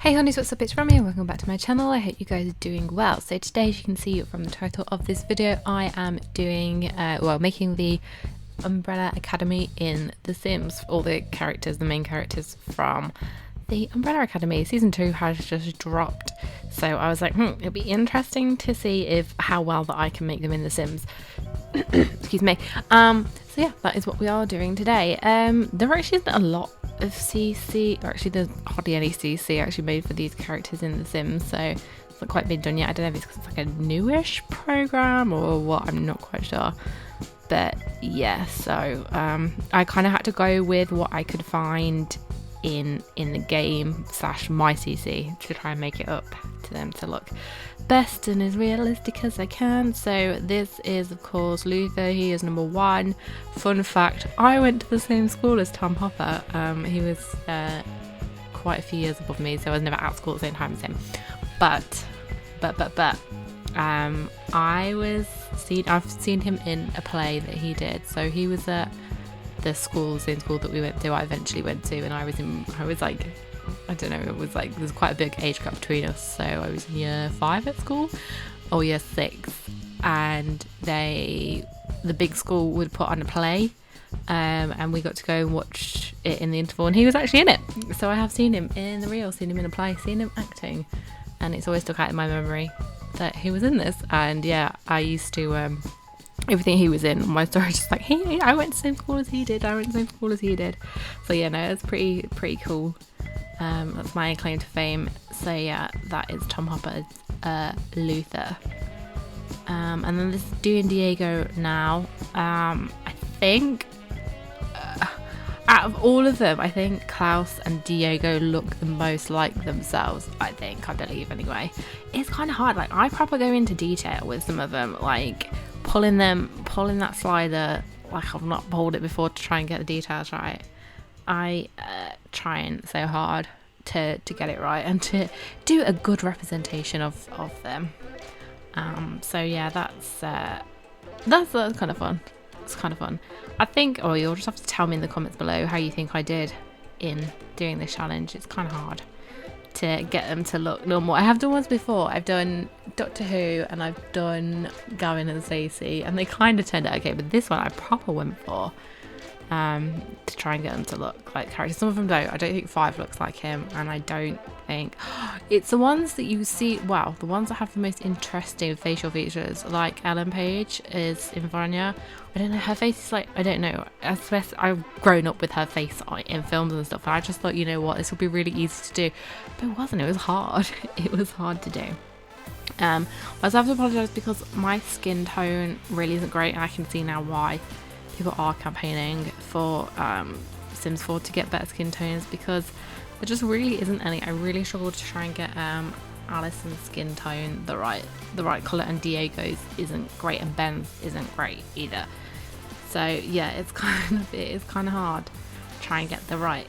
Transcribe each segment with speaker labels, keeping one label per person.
Speaker 1: Hey honeys, what's up? It's Romy and welcome back to my channel. I hope you guys are doing well. So today, as you can see from the title of this video, I am doing, making the Umbrella Academy in The Sims. All the characters, the main characters from the Umbrella Academy. Season 2 has just dropped. So I was like, it'll be interesting to see how well that I can make them in The Sims. Excuse me. So yeah, that is what we are doing today. There actually isn't a lot of CC, or actually there's hardly any CC actually made for these characters in The Sims, so it's not quite been done yet. I don't know if it's because it's like a newish program or what, I'm not quite sure. But yeah, so I kind of had to go with what I could find in the game / my CC to try and make it up to them to look best and as realistic as I can. So this is of course Luther. He is number 1. Fun fact, I went to the same school as Tom Hopper. He was quite a few years above me, so I was never at school at the same time as him, but I've seen him in a play that he did. So he was at the same school that we went to, I eventually went to, and I was like, I don't know, it was like there's quite a big age gap between us. So I was in year 5 at school, or year 6, and the big school would put on a play, and we got to go and watch it in the interval, and he was actually in it. So I have seen him in the real, seen him in a play, seen him acting, and it's always stuck out in my memory that he was in this. And yeah, I used to everything he was in, my story just like, hey, I went to the same school as he did, So yeah, no, it's pretty cool. That's my claim to fame. So yeah, that is Tom Hopper's Luther. And then this is doing Diego now. I think out of all of them, I think Klaus and Diego look the most like themselves. I believe anyway. It's kind of hard. Like, I probably go into detail with some of them, like pulling that slider like I've not pulled it before to try and get the details right. I trying so hard to get it right and to do a good representation of them. So yeah, that's kind of fun. It's kind of fun. I think, you'll just have to tell me in the comments below how you think I did in doing this challenge. It's kind of hard to get them to look normal. I have done ones before. I've done Doctor Who and I've done Gavin and Stacey, and they kind of turned out okay, but this one I proper went for to try and get them to look like characters. Some of them don't. I don't think 5 looks like him, and I don't think it's the ones that you see, well, the ones that have the most interesting facial features, like Ellen Page is in Vanya. I don't know, her face is like, I don't know, I've grown up with her face in films and stuff, and I just thought, you know what, this would be really easy to do, but it wasn't. It was hard. It was hard to do. I also have to apologise because my skin tone really isn't great, and I can see now why people are campaigning for Sims 4 to get better skin tones, because there just really isn't any. I really struggled to try and get Alison's skin tone the right colour, and Diego's isn't great, and Ben's isn't great either. So yeah, it is kind of hard to try and get the right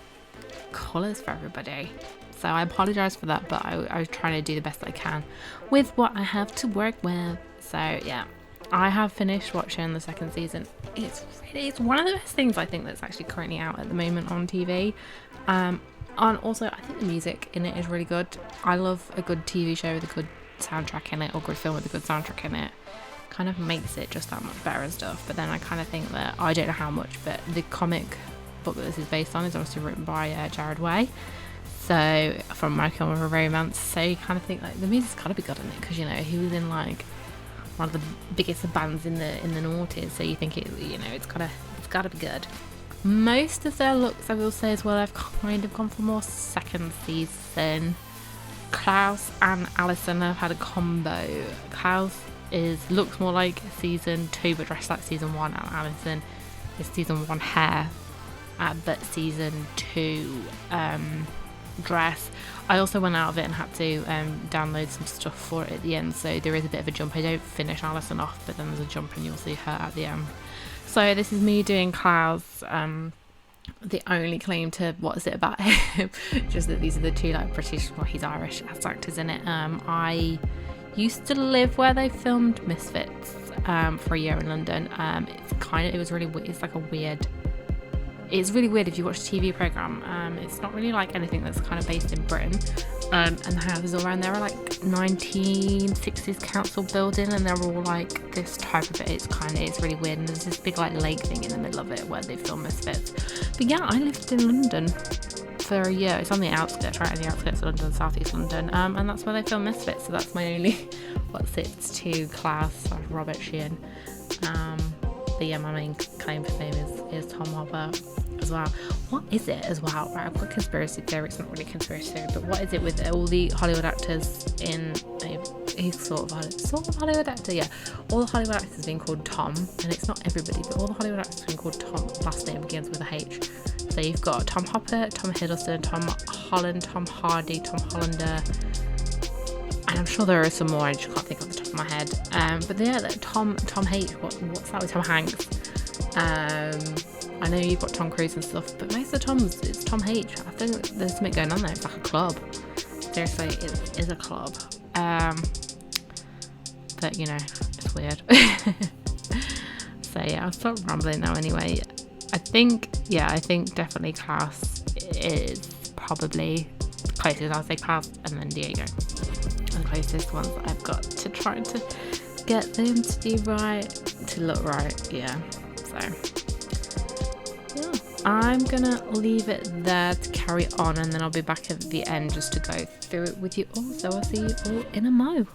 Speaker 1: colours for everybody. So I apologise for that, but I was trying to do the best I can with what I have to work with. So yeah, I have finished watching the 2nd season. It's one of the best things I think that's actually currently out at the moment on TV. And also, I think the music in it is really good. I love a good TV show with a good soundtrack in it, or good film with a good soundtrack in it. Kind of makes it just that much better and stuff. But then I kind of think that, I don't know how much, but the comic book that this is based on is also written by Jared Way, so from My Chemical Romance. So you kind of think like the music's gotta be good in it, because you know he was in like one of the biggest bands in the noughties, so you think it's gotta be good. Most of their looks, I will say as well, I've kind of gone for more 2nd season. Klaus and Alison have had a combo. Klaus looks more like season 2 but dressed like season 1, and Alison is season 1 hair but season 2 dress. I also went out of it and had to download some stuff for it at the end, so there is a bit of a jump. I don't finish Alison off, but then there's a jump and you'll see her at the end. So this is me doing Klaus. The only claim to what is it about him, just that these are the 2 like British, well, he's Irish as actors in it. I used to live where they filmed Misfits for a year in London. It's like a weird it's really weird if you watch the TV programme. It's not really like anything that's kind of based in Britain. And the houses all around there are like 1960s council building, and they're all like this type of it. It's really weird, and there's this big like lake thing in the middle of it where they film Misfits. But yeah, I lived in London for a year. It's on the outskirts, right on the outskirts of London, southeast London, and that's where they film Misfits. So that's my only what's it to class of Robert Sheehan. But yeah, my main claim to fame is Tom Hopper as well. What is it as well? Right, I've got conspiracy theory. It's not really conspiracy theory, but what is it with all the Hollywood actors in he's sort of Hollywood actor, yeah. All the Hollywood actors being called Tom, and it's not everybody, but all the Hollywood actors being called Tom. Last name begins with a H. So you've got Tom Hopper, Tom Hiddleston, Tom Holland, Tom Hardy, Tom Hollander, and I'm sure there are some more. I just can't think off the top of my head. But yeah, Tom H. What's that with Tom Hanks? I know you've got Tom Cruise and stuff, but most of the Toms, it's Tom H. I think there's something going on there. It's like a club. Seriously, it is a club. But you know, it's weird. So yeah, I'll stop rambling now anyway. I think definitely Klaus is probably the closest. I'll say Klaus and then Diego are the closest ones that I've got to try to get them to do right, to look right. Yeah, so yeah, I'm gonna leave it there to carry on, and then I'll be back at the end just to go through it with you all. So I'll see you all in a mo.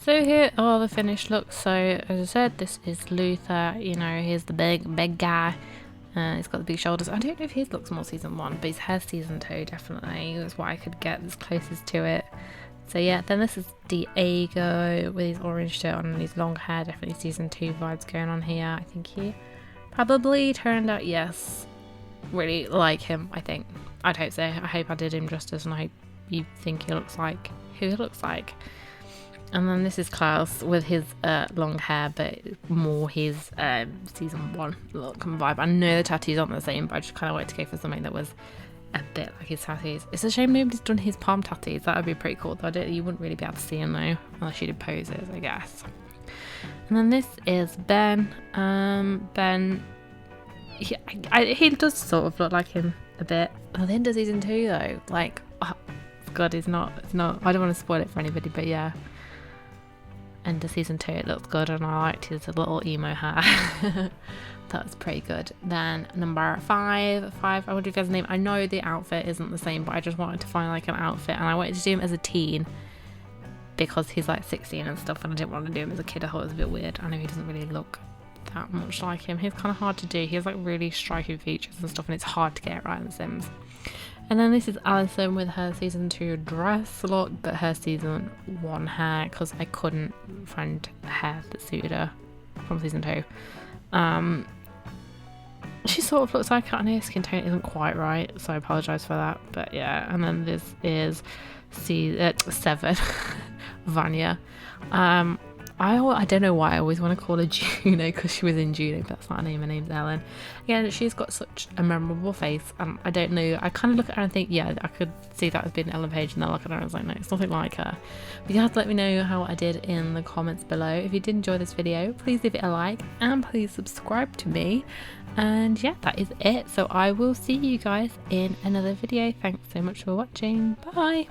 Speaker 1: So here are the finished looks. So as I said, this is Luther. You know, here's the big guy. He's got the big shoulders. I don't know if his looks more season 1, but his hair's season 2 definitely. That's what I could get as closest to it. So yeah, then this is Diego with his orange shirt on and his long hair. Definitely season 2 vibes going on here. I think he probably turned out, yes, really like him, I think. I'd hope so. I hope I did him justice, and I hope you think he looks like who he looks like. And then this is Klaus with his long hair, but more his season 1 look and vibe. I know the tattoos aren't the same, but I just kind of wanted to go for something that was a bit like his tattoos. It's a shame nobody's done his palm tattoos. That would be pretty cool, though. You wouldn't really be able to see him though, unless you did poses, I guess. And then this is Ben. Ben, he does sort of look like him a bit. At the end of season 2 though, like, oh, God, it's not. I don't want to spoil it for anybody, but yeah. End of season 2, it looks good, and I liked his little emo hair. That's pretty good. Then number 5, I wonder if he has a name. I know the outfit isn't the same, but I just wanted to find like an outfit, and I wanted to do him as a teen because he's like 16 and stuff, and I didn't want to do him as a kid. I thought it was a bit weird. I know he doesn't really look that much like him. He's kind of hard to do. He has like really striking features and stuff, and it's hard to get it right in The Sims. And then this is Alison with her season 2 dress look, but her season 1 hair, because I couldn't find hair that suited her from season 2. She sort of looks like her, and her skin tone isn't quite right, so I apologise for that. But yeah, and then this is 7, Vanya. I don't know why I always want to call her Juno, because she was in Juno, but that's not her name. Her name's Ellen. Again, she's got such a memorable face, and I don't know, I kind of look at her and think, yeah, I could see that as being Ellen Page, and then I look at her and I was like, no, it's nothing like her. But you have to let me know how I did in the comments below. If you did enjoy this video, please leave it a like, and please subscribe to me. And yeah, that is it. So I will see you guys in another video. Thanks so much for watching. Bye.